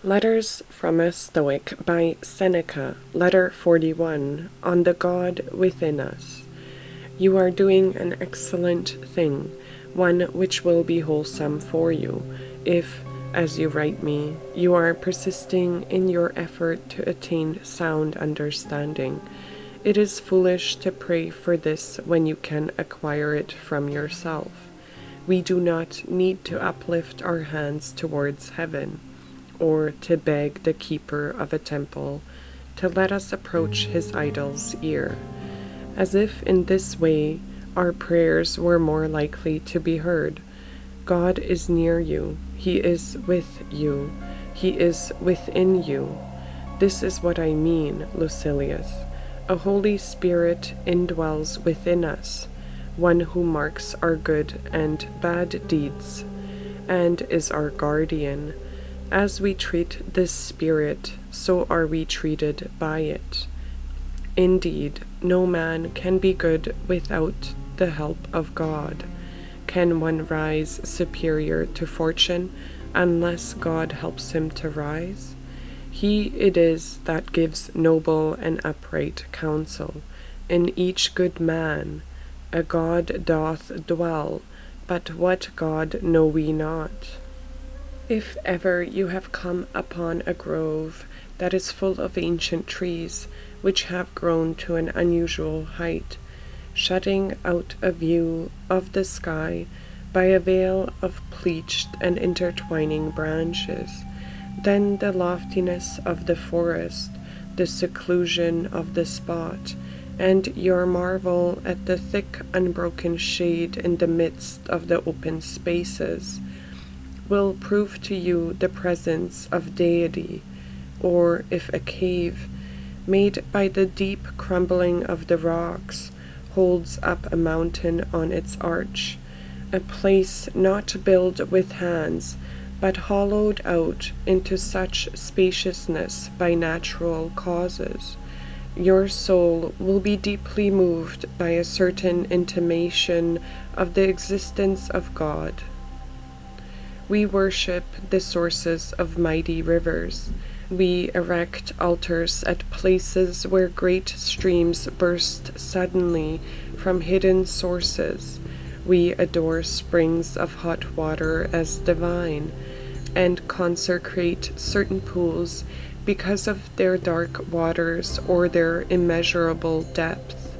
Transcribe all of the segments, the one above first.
Letters from a Stoic by Seneca, Letter 41, on the God within us. You are doing an excellent thing, one which will be wholesome for you, if, as you write me, you are persisting in your effort to attain sound understanding. It is foolish to pray for this when you can acquire it from yourself. We do not need to uplift our hands towards heaven, or to beg the keeper of a temple to let us approach his idol's ear, as if in this way our prayers were more likely to be heard. God is near you, he is with you, he is within you. This is what I mean, Lucilius. A Holy Spirit indwells within us, one who marks our good and bad deeds, and is our guardian. As we treat this Spirit, so are we treated by it. Indeed, no man can be good without the help of God. Can one rise superior to fortune unless God helps him to rise? He it is that gives noble and upright counsel. In each good man a God doth dwell, but what God know we not. If ever you have come upon a grove that is full of ancient trees, which have grown to an unusual height, shutting out a view of the sky by a veil of pleached and intertwining branches, then the loftiness of the forest, the seclusion of the spot, and your marvel at the thick unbroken shade in the midst of the open spaces, will prove to you the presence of deity, or if a cave, made by the deep crumbling of the rocks, holds up a mountain on its arch, a place not built with hands, but hollowed out into such spaciousness by natural causes, your soul will be deeply moved by a certain intimation of the existence of God. We worship the sources of mighty rivers. We erect altars at places where great streams burst suddenly from hidden sources. We adore springs of hot water as divine, and consecrate certain pools because of their dark waters or their immeasurable depth.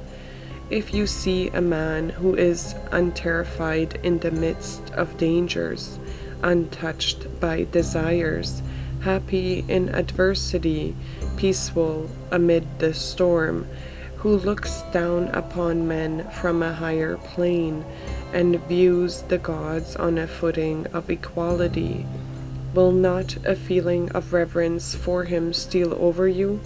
If you see a man who is unterrified in the midst of dangers, untouched by desires, happy in adversity, peaceful amid the storm, who looks down upon men from a higher plane and views the gods on a footing of equality, will not a feeling of reverence for him steal over you?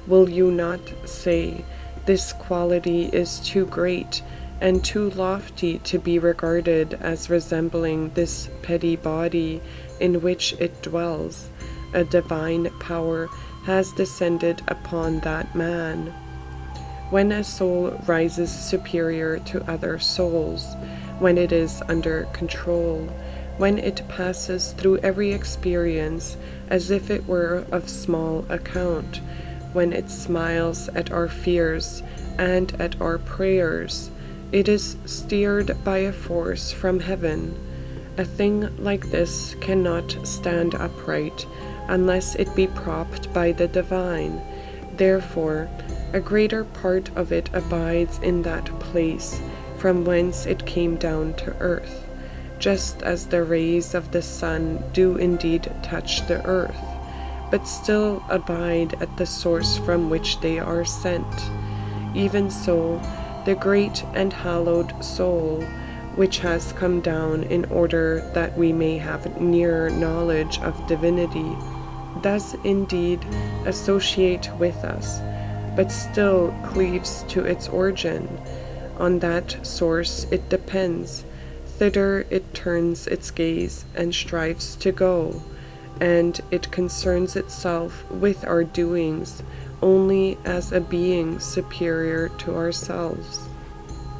Will you not say, this quality is too great and too lofty to be regarded as resembling this petty body in which it dwells? A divine power has descended upon that man. When a soul rises superior to other souls, when it is under control, when it passes through every experience as if it were of small account, when it smiles at our fears and at our prayers, it is steered by a force from heaven. A thing like this cannot stand upright unless it be propped by the divine. Therefore, a greater part of it abides in that place from whence it came down to earth, just as the rays of the sun do indeed touch the earth, but still abide at the source from which they are sent. Even so, the great and hallowed soul, which has come down in order that we may have nearer knowledge of divinity, does indeed associate with us, but still cleaves to its origin. On that source it depends. Thither it turns its gaze and strives to go, and it concerns itself with our doings only as a being superior to ourselves.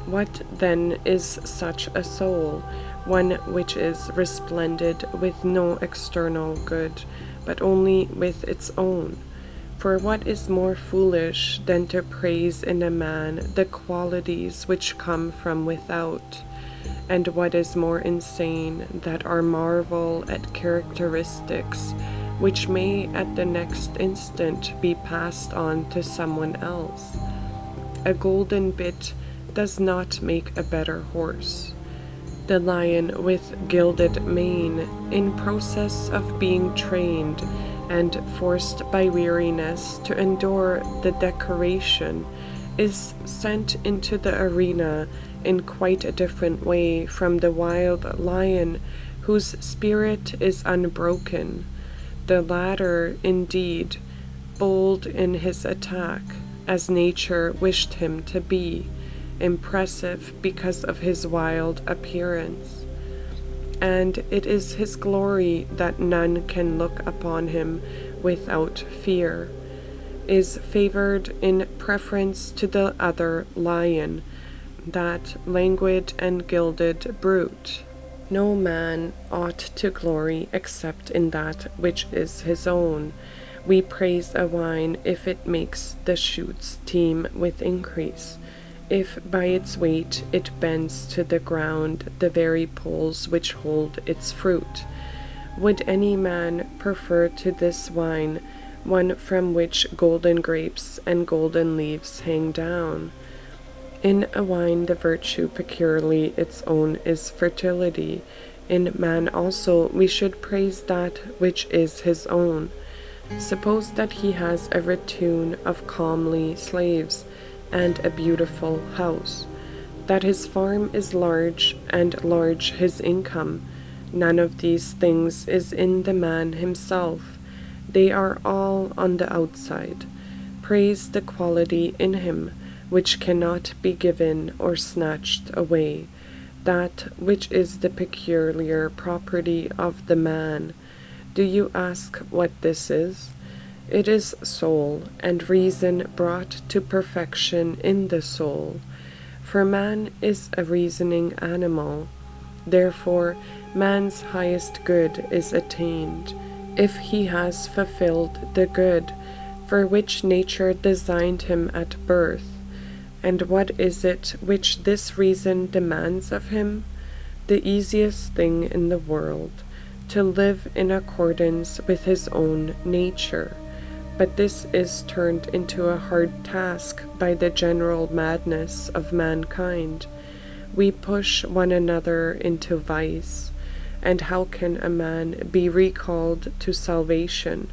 What then is such a soul? One which is resplendent with no external good, but only with its own. For what is more foolish than to praise in a man the qualities which come from without? And what is more insane than our marvel at characteristics which may at the next instant be passed on to someone else? A golden bit does not make a better horse. The lion with gilded mane, in process of being trained and forced by weariness to endure the decoration, is sent into the arena in quite a different way from the wild lion whose spirit is unbroken. The latter, indeed, bold in his attack, as nature wished him to be, impressive because of his wild appearance. And it is his glory that none can look upon him without fear, is favored in preference to the other lion, that languid and gilded brute. No man ought to glory except in that which is his own. We praise a wine if it makes the shoots teem with increase, if by its weight it bends to the ground the very poles which hold its fruit. Would any man prefer to this wine one from which golden grapes and golden leaves hang down? In a wine the virtue peculiarly its own is fertility. In man also we should praise that which is his own. Suppose that he has a retinue of comely slaves, and a beautiful house, that his farm is large, and large his income. None of these things is in the man himself. They are all on the outside. Praise the quality in him, which cannot be given or snatched away, that which is the peculiar property of the man. Do you ask what this is? It is soul, and reason brought to perfection in the soul. For man is a reasoning animal. Therefore, man's highest good is attained, if he has fulfilled the good for which nature designed him at birth. And what is it which this reason demands of him? The easiest thing in the world, to live in accordance with his own nature. But this is turned into a hard task by the general madness of mankind. We push one another into vice. And how can a man be recalled to salvation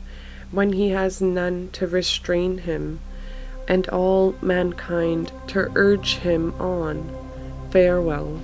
when he has none to restrain him, and all mankind to urge him on? Farewell.